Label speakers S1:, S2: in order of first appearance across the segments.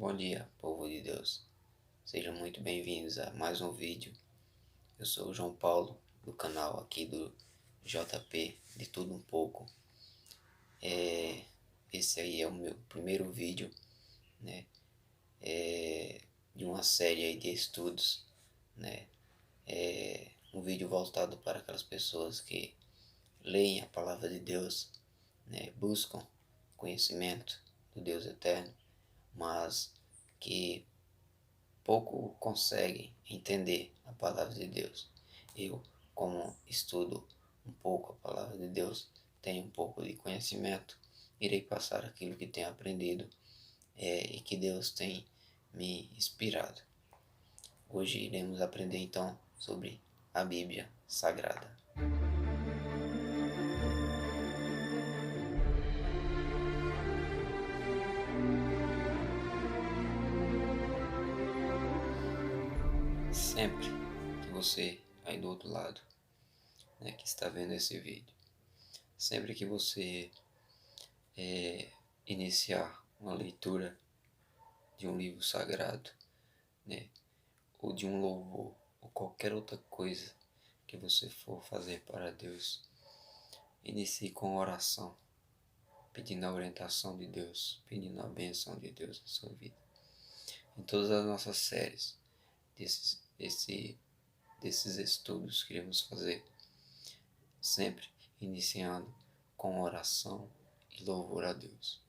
S1: Bom dia, povo de Deus. Sejam muito bem-vindos a mais um vídeo. Eu sou o João Paulo, do canal aqui do JP, de tudo um pouco. Esse aí é o meu primeiro vídeo, né? De uma série aí de estudos, né? Um vídeo voltado para aquelas pessoas que leem a palavra de Deus, né? Buscam conhecimento do Deus eterno, mas que pouco conseguem entender a palavra de Deus. Eu, como estudo um pouco a palavra de Deus, tenho um pouco de conhecimento, irei passar aquilo que tenho aprendido e que Deus tem me inspirado. Hoje iremos aprender então sobre a Bíblia Sagrada. Sempre que você aí do outro lado, né, que está vendo esse vídeo, sempre que você iniciar uma leitura de um livro sagrado, né, ou de um louvor, ou qualquer outra coisa que você for fazer para Deus, inicie com oração, pedindo a orientação de Deus, pedindo a bênção de Deus na sua vida. Em todas as nossas séries desses estudos que iremos fazer, sempre iniciando com oração e louvor a Deus.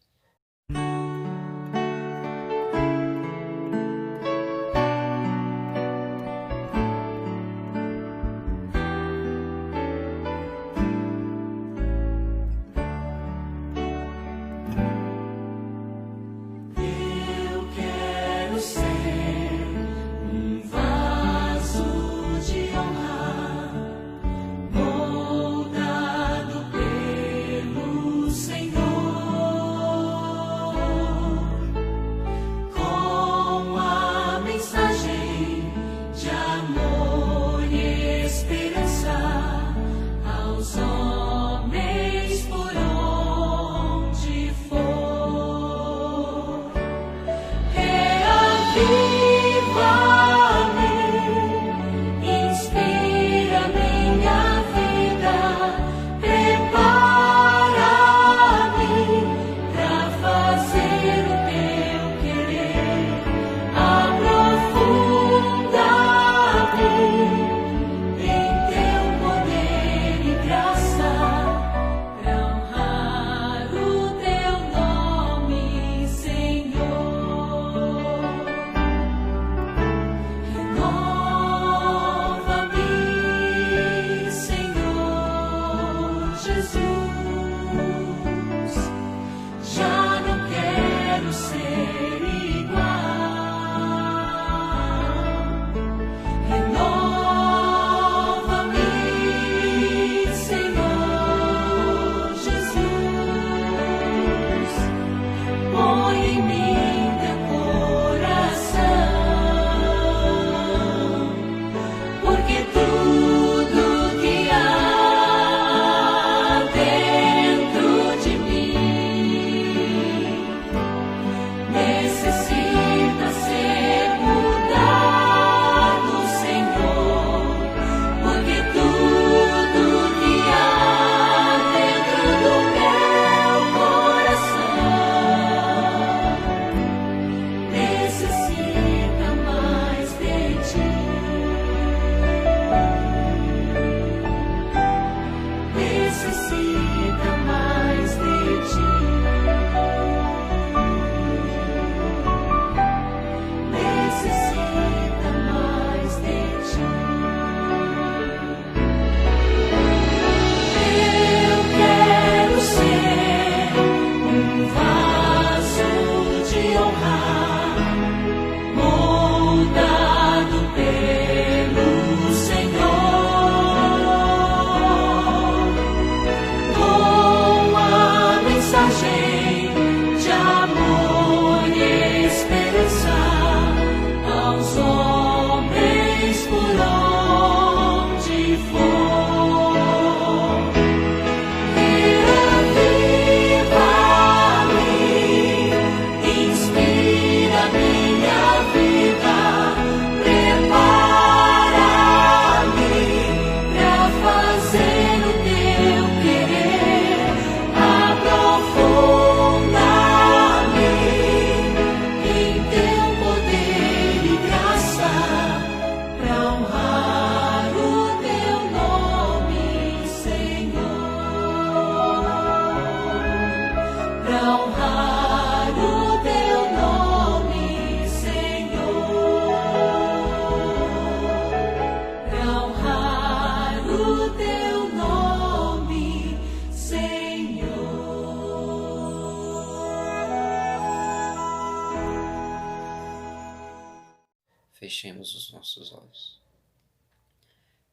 S1: Fechemos os nossos olhos.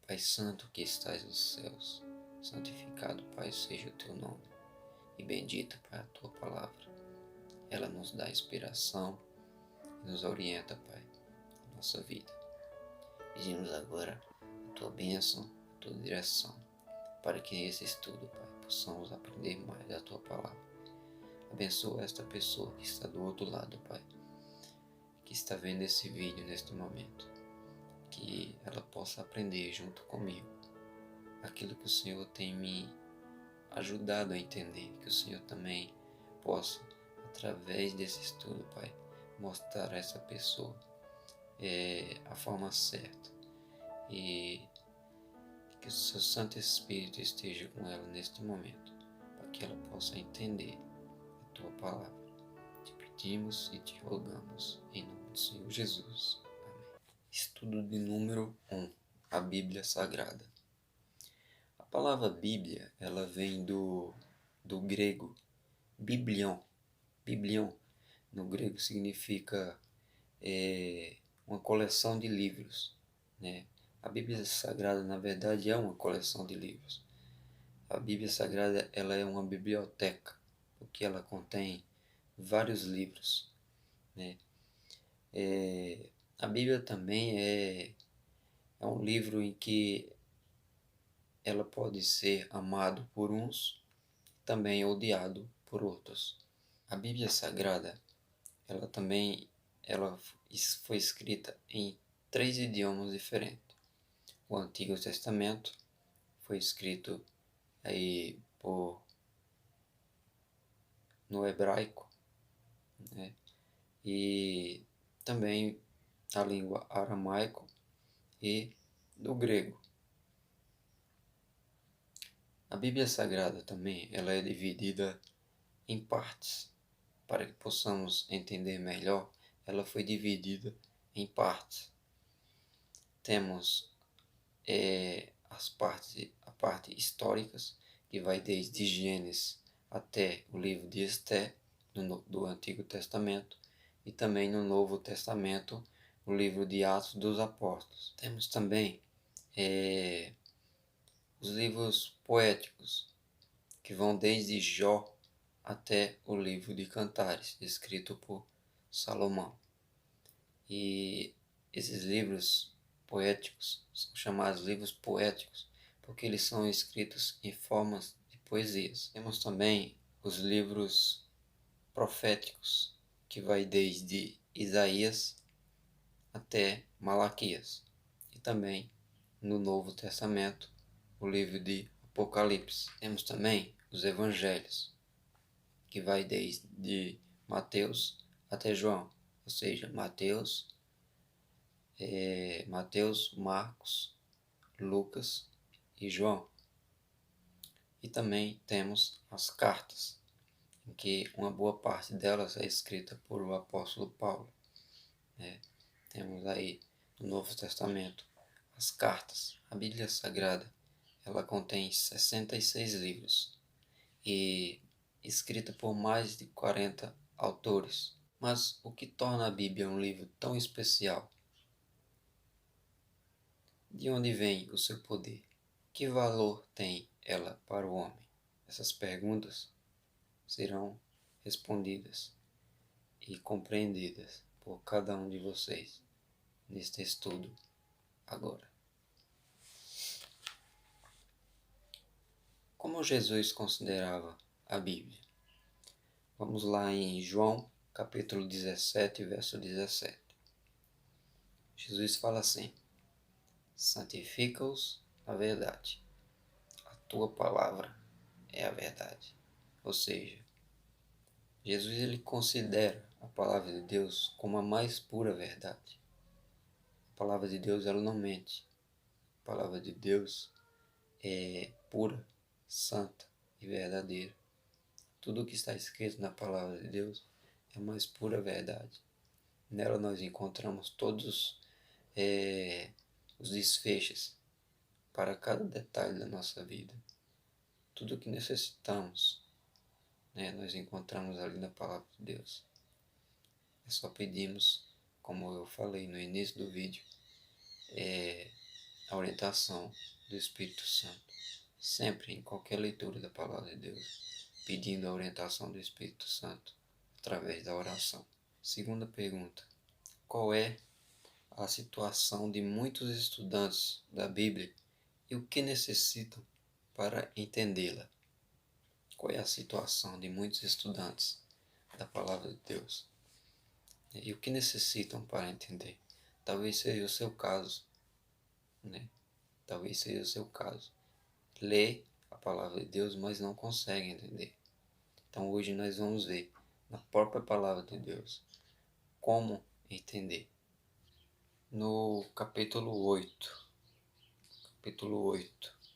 S1: Pai Santo que estás nos céus, santificado, Pai, seja o teu nome, e bendita, Pai, a tua palavra. Ela nos dá inspiração e nos orienta, Pai, na nossa vida. Pedimos agora a tua bênção, a tua direção, para que nesse estudo, Pai, possamos aprender mais da tua palavra. Abençoa esta pessoa que está do outro lado, Pai, que está vendo esse vídeo neste momento, que ela possa aprender junto comigo aquilo que o Senhor tem me ajudado a entender, que o Senhor também possa, através desse estudo, Pai, mostrar a essa pessoa a forma certa, e que o seu Santo Espírito esteja com ela neste momento, para que ela possa entender a tua palavra. Te pedimos e te rogamos em nome do Senhor Jesus. Amém. Estudo de número 1. A Bíblia Sagrada. A palavra Bíblia, ela vem do grego biblion. Biblion, no grego, significa uma coleção de livros, né? A Bíblia Sagrada, na verdade, é uma coleção de livros. A Bíblia Sagrada, ela é uma biblioteca, porque ela contém vários livros, né? A Bíblia também é um livro em que ela pode ser amado por uns, também odiado por outros. A Bíblia Sagrada, ela foi escrita em 3 idiomas diferentes. O Antigo Testamento foi escrito aí no hebraico, né? E também a língua aramaico e do grego. A Bíblia Sagrada também, ela é dividida em partes. Para que possamos entender melhor, ela foi dividida em partes. Temos a parte históricas, que vai desde Gênesis até o livro de Esté, do Antigo Testamento, e também no Novo Testamento, o livro de Atos dos Apóstolos. Temos também os livros poéticos, que vão desde Jó até o livro de Cantares, escrito por Salomão. E esses livros poéticos são chamados livros poéticos porque eles são escritos em formas de poesias. Temos também os livros proféticos, que vai desde Isaías até Malaquias. E também no Novo Testamento, o livro de Apocalipse. Temos também os evangelhos, que vai desde Mateus até João, ou seja, Mateus, Marcos, Lucas e João. E também temos as cartas, em que uma boa parte delas é escrita por o apóstolo Paulo, né? Temos aí no Novo Testamento as cartas. A Bíblia Sagrada, ela contém 66 livros e escrita por mais de 40 autores. Mas o que torna a Bíblia um livro tão especial? De onde vem o seu poder? Que valor tem ela para o homem? Essas perguntas serão respondidas e compreendidas por cada um de vocês neste estudo agora. Como Jesus considerava a Bíblia? Vamos lá em João, capítulo 17, verso 17. Jesus fala assim: santifica-os na verdade. A tua palavra é a verdade. Ou seja, Jesus ele considera a palavra de Deus como a mais pura verdade. A palavra de Deus ela não mente. A palavra de Deus é pura, santa e verdadeira. Tudo o que está escrito na palavra de Deus é a mais pura verdade. Nela nós encontramos todos os desfechos para cada detalhe da nossa vida. Tudo o que necessitamos, nós encontramos ali na palavra de Deus. É só pedirmos como eu falei no início do vídeo, é a orientação do Espírito Santo. Sempre, em qualquer leitura da Palavra de Deus, pedindo a orientação do Espírito Santo através da oração. Segunda pergunta: qual é a situação de muitos estudantes da Bíblia e o que necessitam para entendê-la? Qual é a situação de muitos estudantes da Palavra de Deus e o que necessitam para entender? Talvez seja o seu caso, né? Talvez seja o seu caso. Lê a Palavra de Deus, mas não consegue entender. Então hoje nós vamos ver na própria Palavra de Deus como entender. No capítulo 8,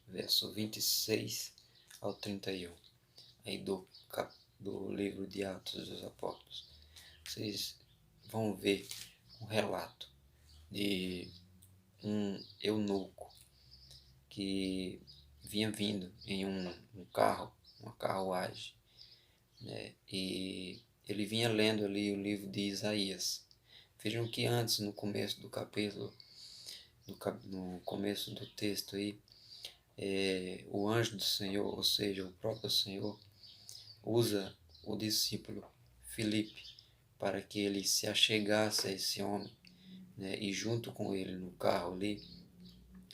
S1: verso 26 ao 31, aí do livro de Atos dos Apóstolos, vocês vão ver um relato de um eunuco que vinha vindo em um carro, uma carruagem, né? E ele vinha lendo ali o livro de Isaías. Vejam que antes, no começo do capítulo, no começo do texto aí, o anjo do Senhor, ou seja, o próprio Senhor, usa o discípulo Filipe para que ele se achegasse a esse homem, né, e junto com ele no carro ali,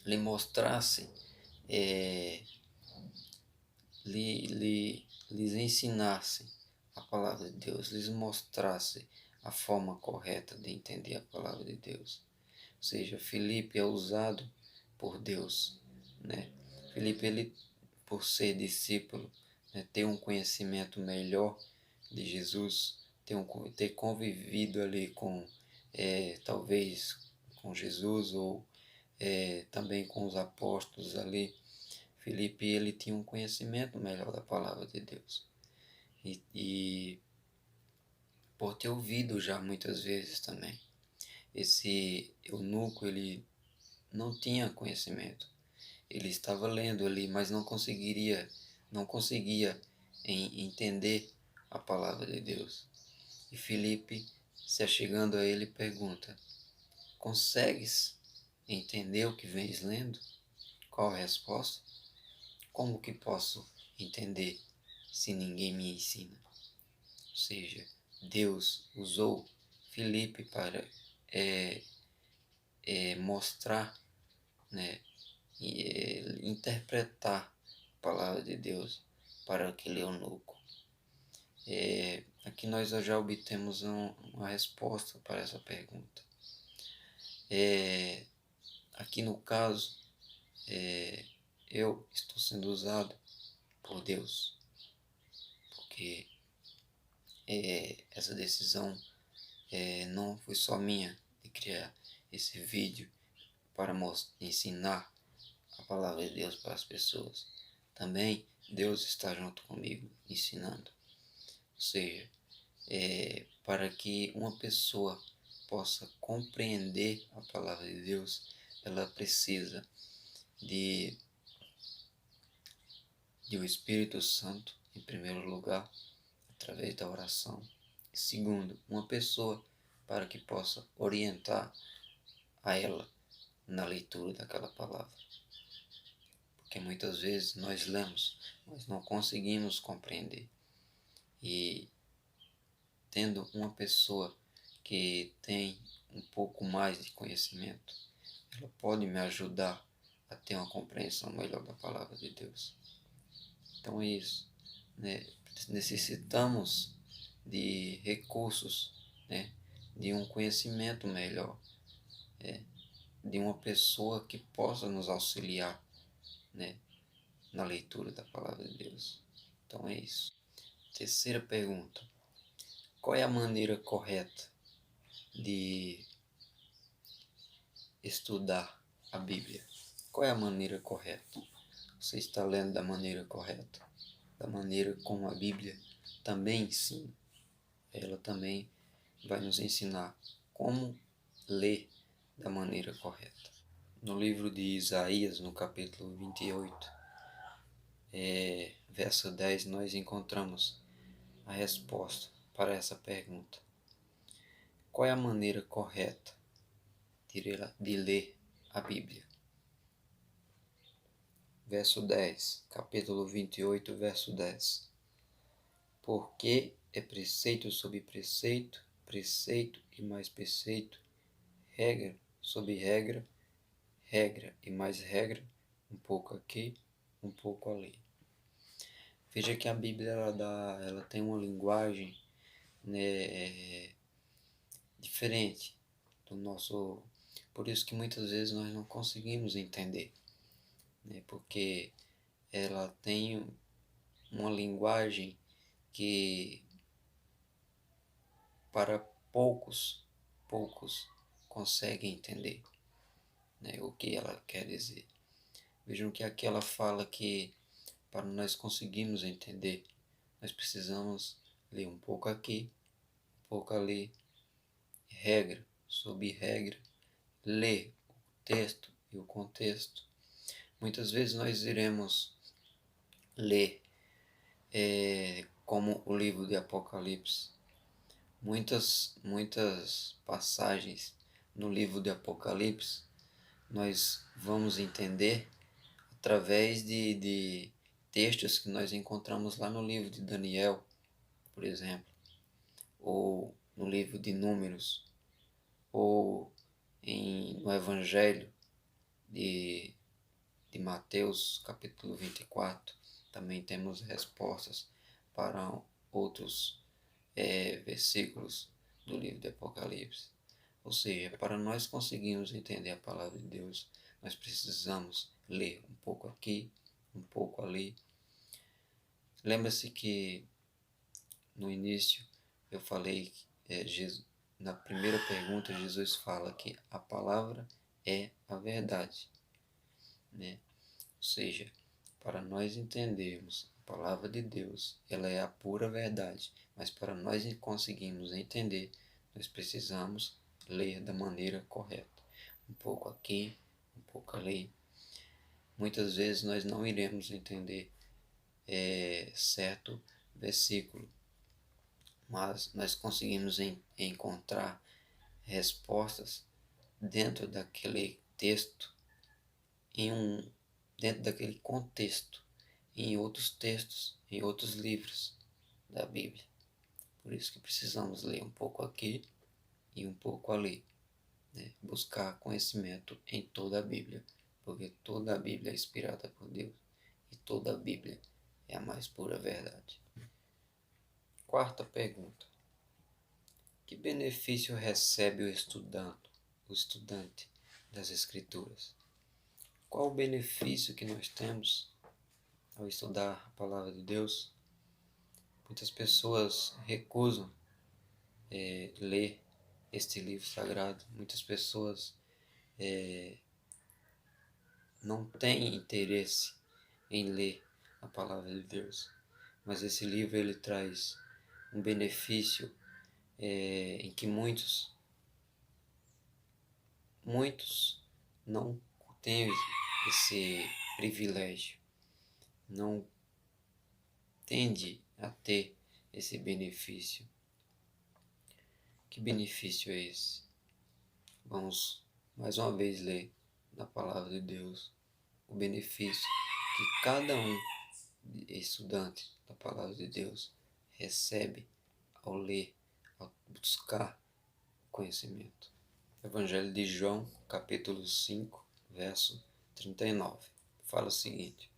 S1: lhe mostrasse, lhes ensinasse a palavra de Deus, lhes mostrasse a forma correta de entender a palavra de Deus. Ou seja, Filipe é usado por Deus, né? Filipe, ele, por ser discípulo, né, ter um conhecimento melhor de Jesus, ter convivido ali com, talvez com Jesus ou também com os apóstolos ali. Filipe, ele tinha um conhecimento melhor da palavra de Deus. E por ter ouvido já muitas vezes também. Esse eunuco, ele não tinha conhecimento. Ele estava lendo ali, mas não conseguia entender a palavra de Deus. E Filipe, se achegando a ele, pergunta: consegues entender o que vens lendo? Qual a resposta? Como que posso entender se ninguém me ensina? Ou seja, Deus usou Filipe para mostrar, né, e interpretar a palavra de Deus para aquele eunuco. Aqui nós já obtemos uma resposta para essa pergunta. Aqui no caso, eu estou sendo usado por Deus, porque essa decisão não foi só minha de criar esse vídeo para ensinar a palavra de Deus para as pessoas. Também Deus está junto comigo, ensinando. Ou seja, para que uma pessoa possa compreender a palavra de Deus, ela precisa de o Espírito Santo, em primeiro lugar, através da oração. Segundo, uma pessoa para que possa orientar a ela na leitura daquela palavra. Porque muitas vezes nós lemos, mas não conseguimos compreender. E tendo uma pessoa que tem um pouco mais de conhecimento, ela pode me ajudar a ter uma compreensão melhor da palavra de Deus. Então é isso, né? Necessitamos de recursos, né? De um conhecimento melhor, de uma pessoa que possa nos auxiliar, né, na leitura da palavra de Deus. Então é isso. Terceira pergunta: qual é a maneira correta de estudar a Bíblia? Qual é a maneira correta? Você está lendo da maneira correta? Da maneira como a Bíblia também ensina. Ela também vai nos ensinar como ler da maneira correta. No livro de Isaías, no capítulo 28, verso 10, nós encontramos a resposta para essa pergunta. Qual é a maneira correta de ler a Bíblia? Verso 10, capítulo 28, verso 10. Porque é preceito sobre preceito, preceito e mais preceito, regra sobre regra, regra e mais regra, um pouco aqui, um pouco ali. Veja que a Bíblia ela tem uma linguagem, né, diferente do nosso. Por isso que muitas vezes nós não conseguimos entender, né, porque ela tem uma linguagem que para poucos conseguem entender, né, o que ela quer dizer. Vejam que aqui ela fala que para nós conseguirmos entender, nós precisamos ler um pouco aqui, um pouco ali, regra sobre regra, ler o texto e o contexto. Muitas vezes nós iremos ler como o livro de Apocalipse. Muitas passagens no livro de Apocalipse nós vamos entender através de textos que nós encontramos lá no livro de Daniel, por exemplo, ou no livro de Números, ou no Evangelho de Mateus, capítulo 24. Também temos respostas para outros versículos do livro de Apocalipse. Ou seja, para nós conseguirmos entender a palavra de Deus, nós precisamos ler um pouco aqui, um pouco ali. Lembra-se que no início eu falei, na primeira pergunta, Jesus fala que a palavra é a verdade, né? Ou seja, para nós entendermos a palavra de Deus, ela é a pura verdade, mas para nós conseguirmos entender, nós precisamos ler da maneira correta. Um pouco aqui, um pouco ali. Muitas vezes nós não iremos entender certo versículo, mas nós conseguimos encontrar respostas dentro daquele texto, dentro daquele contexto, em outros textos, em outros livros da Bíblia. Por isso que precisamos ler um pouco aqui e um pouco ali, né? Buscar conhecimento em toda a Bíblia, porque toda a Bíblia é inspirada por Deus e toda a Bíblia é a mais pura verdade. Quarta pergunta: que benefício recebe o estudante das Escrituras? Qual o benefício que nós temos ao estudar a palavra de Deus? Muitas pessoas recusam ler este livro sagrado. Muitas pessoas não têm interesse em ler a palavra de Deus. Mas esse livro ele traz um benefício em que muitos não têm esse privilégio, não tende a ter esse benefício. Que benefício é esse? Vamos mais uma vez ler na palavra de Deus o benefício que cada estudante da palavra de Deus recebe ao ler, ao buscar conhecimento. Evangelho de João, capítulo 5, verso 39. Fala o seguinte: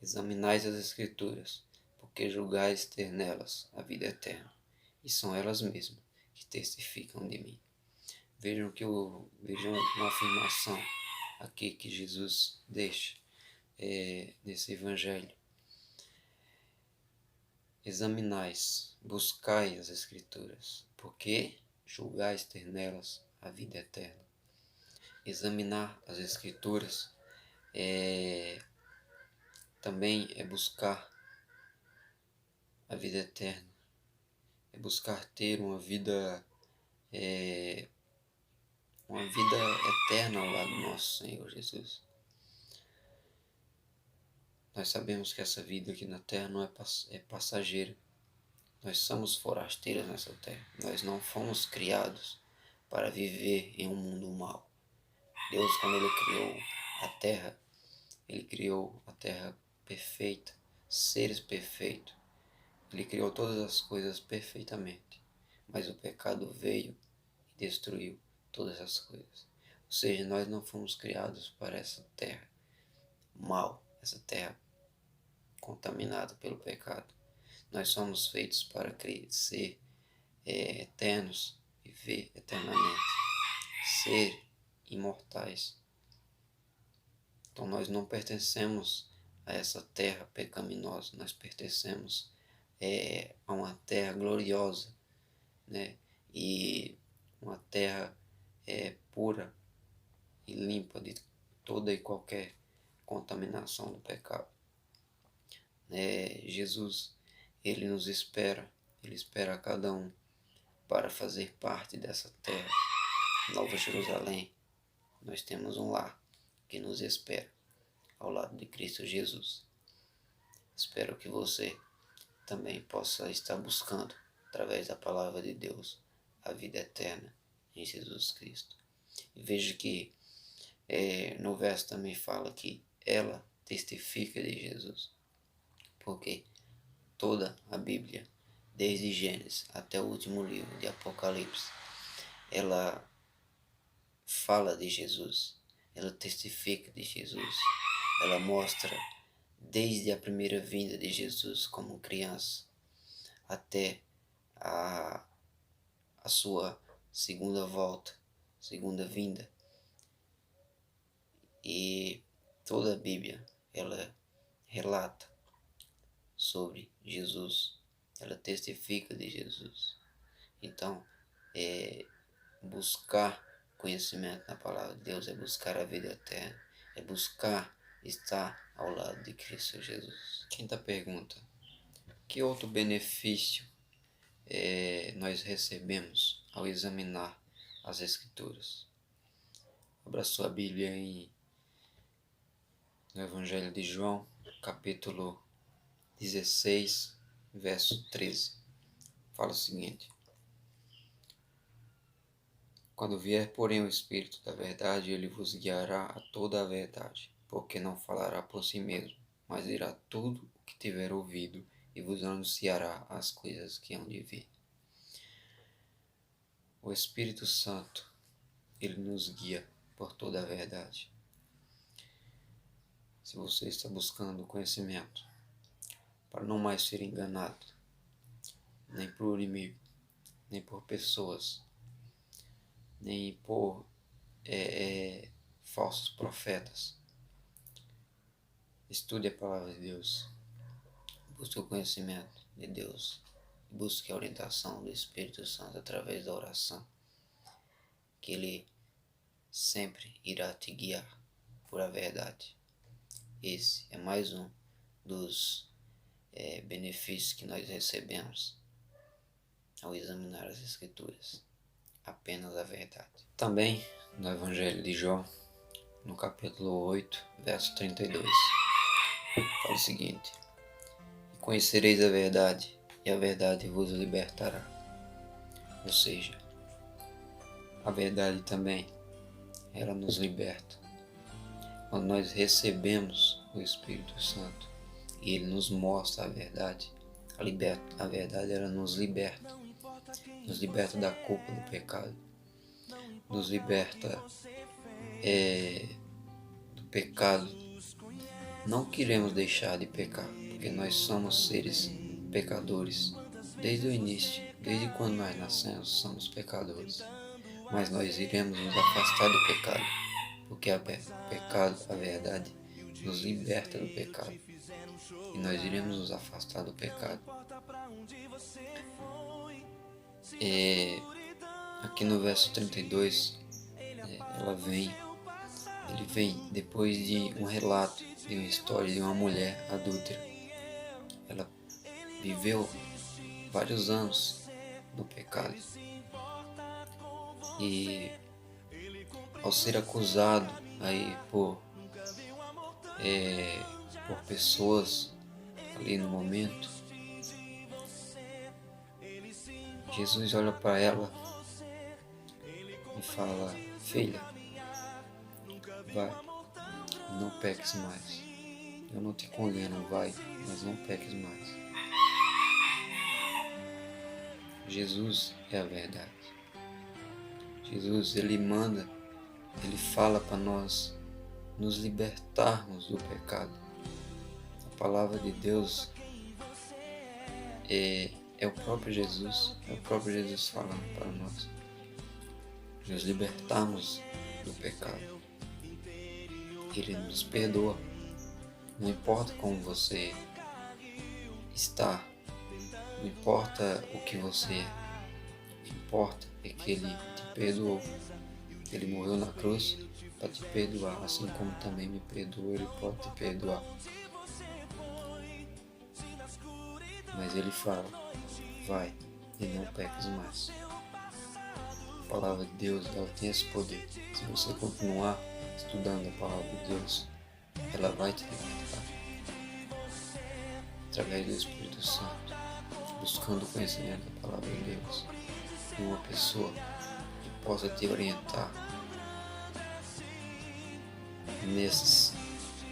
S1: examinais as Escrituras, porque julgais ter nelas a vida eterna, e são elas mesmas que testificam de mim. Vejam uma afirmação aqui que Jesus deixa nesse Evangelho. Examinais, buscai as Escrituras, porque julgais ter nelas a vida eterna. Examinar as Escrituras também é buscar a vida eterna, é buscar ter uma vida eterna ao lado do nosso Senhor Jesus. Nós sabemos que essa vida aqui na terra não é passageira. Nós somos forasteiros nessa terra. Nós não fomos criados para viver em um mundo mau. Deus, quando Ele criou a terra perfeita, seres perfeitos. Ele criou todas as coisas perfeitamente, mas o pecado veio e destruiu todas as coisas. Ou seja, nós não fomos criados para essa terra mal, essa terra contaminada pelo pecado. Nós somos feitos para ser eternos, viver eternamente, ser imortais. Então nós não pertencemos a essa terra pecaminosa, nós pertencemos a uma terra gloriosa, né? E uma terra pura e limpa de toda e qualquer contaminação do pecado. Jesus, Ele nos espera, Ele espera a cada um para fazer parte dessa terra, Nova Jerusalém. Nós temos um lar que nos espera ao lado de Cristo Jesus. Espero que você também possa estar buscando, através da palavra de Deus, a vida eterna em Jesus Cristo. E veja que no verso também fala que ela testifica de Jesus, porque toda a Bíblia, desde Gênesis até o último livro de Apocalipse, ela fala de Jesus, ela testifica de Jesus, ela mostra desde a primeira vinda de Jesus como criança até a sua segunda volta, segunda vinda. E toda a Bíblia, ela relata sobre Jesus, ela testifica de Jesus. Então, buscar conhecimento na palavra de Deus é buscar a vida eterna, é buscar estar ao lado de Cristo Jesus. Quinta pergunta: que outro benefício nós recebemos ao examinar as Escrituras? Abra sua Bíblia no Evangelho de João, capítulo 16, verso 13. Fala o seguinte: quando vier, porém, o Espírito da verdade, ele vos guiará a toda a verdade, porque não falará por si mesmo, mas dirá tudo o que tiver ouvido e vos anunciará as coisas que hão de vir. O Espírito Santo, ele nos guia por toda a verdade. Se você está buscando conhecimento para não mais ser enganado, nem por inimigo, nem por pessoas, nem por falsos profetas, estude a palavra de Deus, busque o conhecimento de Deus, busque a orientação do Espírito Santo através da oração, que Ele sempre irá te guiar por a verdade. Esse é mais um dos benefícios que nós recebemos ao examinar as Escrituras, apenas a verdade. Também no Evangelho de João, no capítulo 8, verso 32, fala o seguinte: e conhecereis a verdade, e a verdade vos libertará. Ou seja, a verdade também, ela nos liberta. Quando nós recebemos o Espírito Santo e Ele nos mostra a verdade, a verdade ela nos liberta da culpa do pecado, nos liberta do pecado. Não queremos deixar de pecar, porque nós somos seres pecadores. Desde o início, desde quando nós nascemos, somos pecadores. Mas nós iremos nos afastar do pecado, porque o pecado, a verdade, nos liberta do pecado. E nós iremos nos afastar do pecado. Aqui no verso 32, ele vem depois de um relato, de uma história de uma mulher adúltera. Ela viveu vários anos no pecado. E ao ser acusado aí por pessoas ali no momento, Jesus olha para ela e fala: filha, vai, não peques mais. Eu não te condeno, vai, mas não peques mais. Jesus é a verdade. Jesus, ele manda, ele fala para nós nos libertarmos do pecado. A palavra de Deus é o próprio Jesus falando para nós. Nos libertarmos do pecado. Ele nos perdoa. Não importa como você está, não importa o que você é, o que importa é que Ele te perdoou. Ele morreu na cruz para te perdoar, assim como também me perdoou, Ele pode te perdoar. Mas Ele fala: vai e não peques mais. A palavra de Deus, ela tem esse poder. Se você continuar estudando a palavra de Deus, ela vai te libertar através do Espírito Santo, buscando o conhecimento da palavra de Deus, de uma pessoa que possa te orientar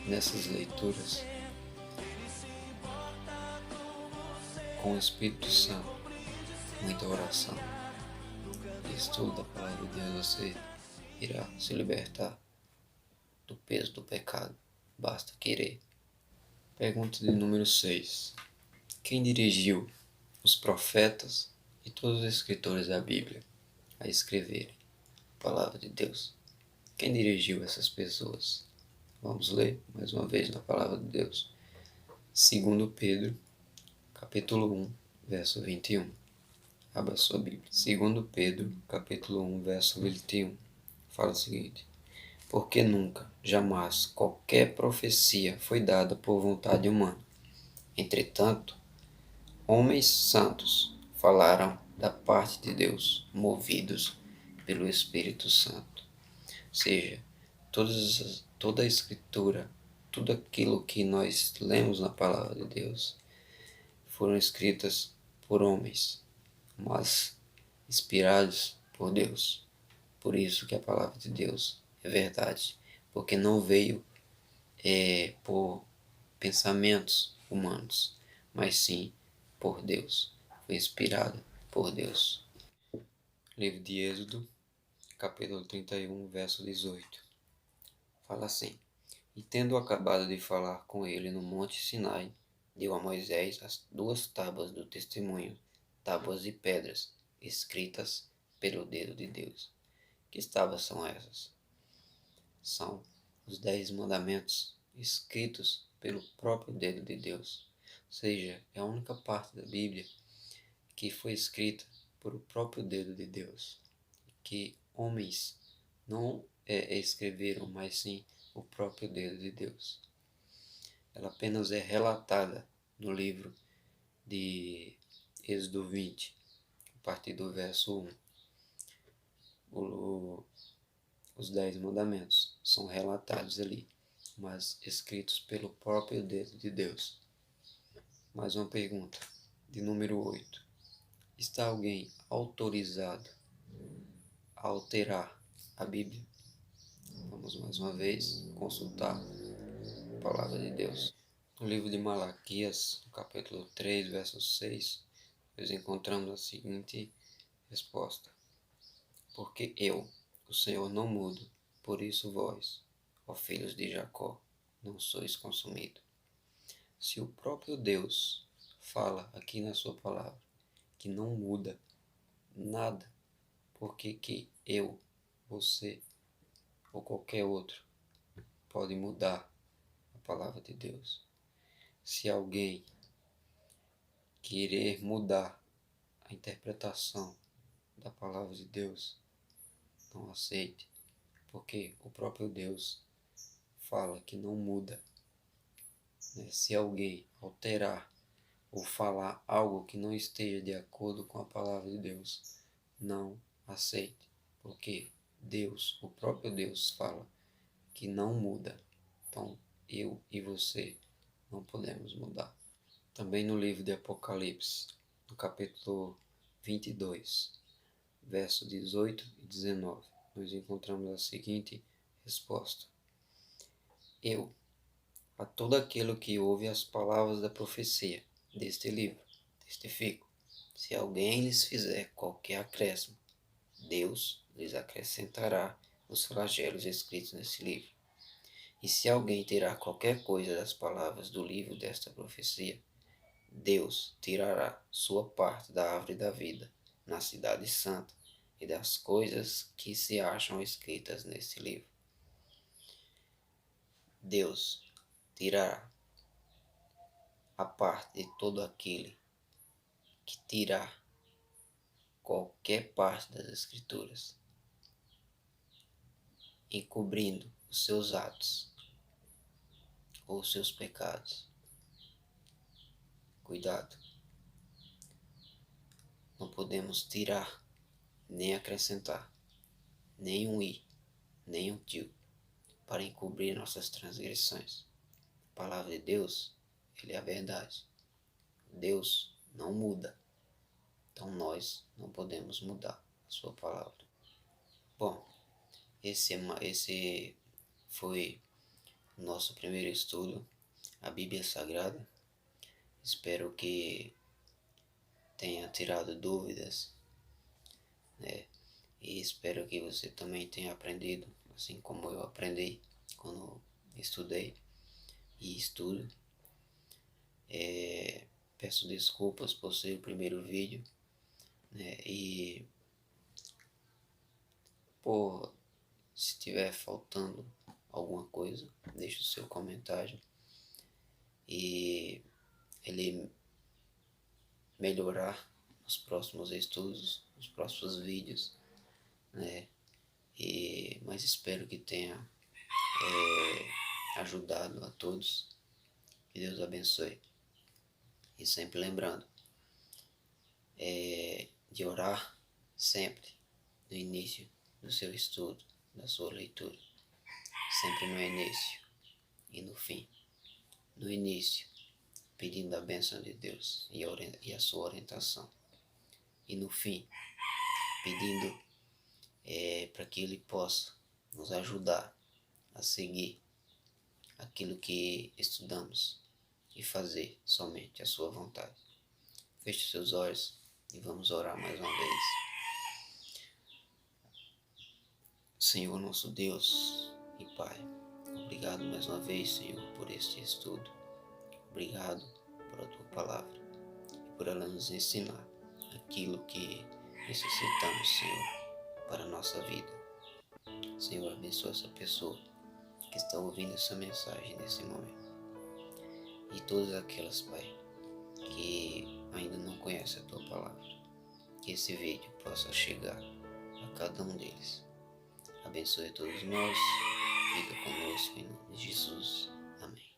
S1: nessas leituras com o Espírito Santo, muita oração e estudo da palavra de Deus, você irá se libertar do peso do pecado. Basta querer. Pergunta de número 6. Quem dirigiu os profetas e todos os escritores da Bíblia a escreverem a palavra de Deus? Quem dirigiu essas pessoas? Vamos ler mais uma vez na palavra de Deus. 2 Pedro, capítulo 1, verso 21. Abra sua Bíblia. 2 Pedro, capítulo 1, verso 21. Fala o seguinte: porque nunca, jamais, qualquer profecia foi dada por vontade humana. Entretanto, homens santos falaram da parte de Deus, movidos pelo Espírito Santo. Ou seja, toda a Escritura, tudo aquilo que nós lemos na palavra de Deus, foram escritas por homens, mas inspirados por Deus. Por isso que a palavra de Deus é verdade, porque não veio por pensamentos humanos, mas sim por Deus. Foi inspirada por Deus. Livro de Êxodo, capítulo 31, verso 18. Fala assim: e tendo acabado de falar com ele no monte Sinai, deu a Moisés as 2 tábuas do testemunho, tábuas de pedras, escritas pelo dedo de Deus. Que tábuas são essas? São os 10 mandamentos, escritos pelo próprio dedo de Deus. Ou seja, é a única parte da Bíblia que foi escrita por o próprio dedo de Deus, que homens não escreveram, mas sim o próprio dedo de Deus. Ela apenas é relatada no livro de Êxodo 20, a partir do verso 1. Os 10 mandamentos são relatados ali, mas escritos pelo próprio dedo de Deus. Mais uma pergunta, de número 8. Está alguém autorizado a alterar a Bíblia? Vamos mais uma vez consultar a palavra de Deus. No livro de Malaquias, no capítulo 3, verso 6, nós encontramos a seguinte resposta: porque eu, o Senhor, não mudo, por isso vós, ó filhos de Jacó, não sois consumidos. Se o próprio Deus fala aqui na sua palavra que não muda nada, por que eu, você ou qualquer outro pode mudar a palavra de Deus? Se alguém querer mudar a interpretação da palavra de Deus, não aceite, porque o próprio Deus fala que não muda. Se alguém alterar ou falar algo que não esteja de acordo com a palavra de Deus, não aceite, porque Deus, o próprio Deus, fala que não muda. Então, eu e você não podemos mudar. Também no livro de Apocalipse, no capítulo 22, verso 18 e 19, nós encontramos a seguinte resposta: Eu, a todo aquele que ouve as palavras da profecia deste livro, testifico, se alguém lhes fizer qualquer acréscimo, Deus lhes acrescentará os flagelos escritos nesse livro. E se alguém tirar qualquer coisa das palavras do livro desta profecia, Deus tirará sua parte da árvore da vida na cidade santa e das coisas que se acham escritas nesse livro. Deus tirará a parte de todo aquele que tirar qualquer parte das Escrituras, encobrindo os seus atos ou os seus pecados. Cuidado, não podemos tirar, nem acrescentar, nem um i, nem um tio, para encobrir nossas transgressões. A palavra de Deus, ele é a verdade. Deus não muda, então nós não podemos mudar a sua palavra. Bom, esse foi o nosso primeiro estudo, a Bíblia Sagrada. Espero que tenha tirado dúvidas, né? E espero que você também tenha aprendido, assim como eu aprendi quando estudei e estudo. Peço desculpas por ser o primeiro vídeo, né? E por se estiver faltando alguma coisa, deixe o seu comentário e ele melhorar nos próximos estudos, nos próximos vídeos, né? Mas espero que tenha ajudado a todos. Que Deus abençoe. E sempre lembrando de orar sempre no início do seu estudo, da sua leitura. Sempre no início e no fim. No início, pedindo a bênção de Deus e a sua orientação. E no fim, pedindo para que Ele possa nos ajudar a seguir aquilo que estudamos e fazer somente a sua vontade. Feche seus olhos e vamos orar mais uma vez. Senhor nosso Deus e Pai, obrigado mais uma vez, Senhor, por este estudo. Obrigado por a Tua Palavra e por ela nos ensinar aquilo que necessitamos, Senhor, para a nossa vida. Senhor, abençoa essa pessoa que está ouvindo essa mensagem nesse momento. E todas aquelas, Pai, que ainda não conhecem a Tua Palavra. Que esse vídeo possa chegar a cada um deles. Abençoe todos nós. Fica conosco em nome de Jesus. Amém.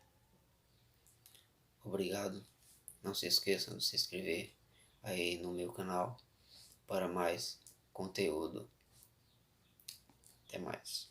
S1: Obrigado. Não se esqueçam de se inscrever aí no meu canal para mais conteúdo. Até mais.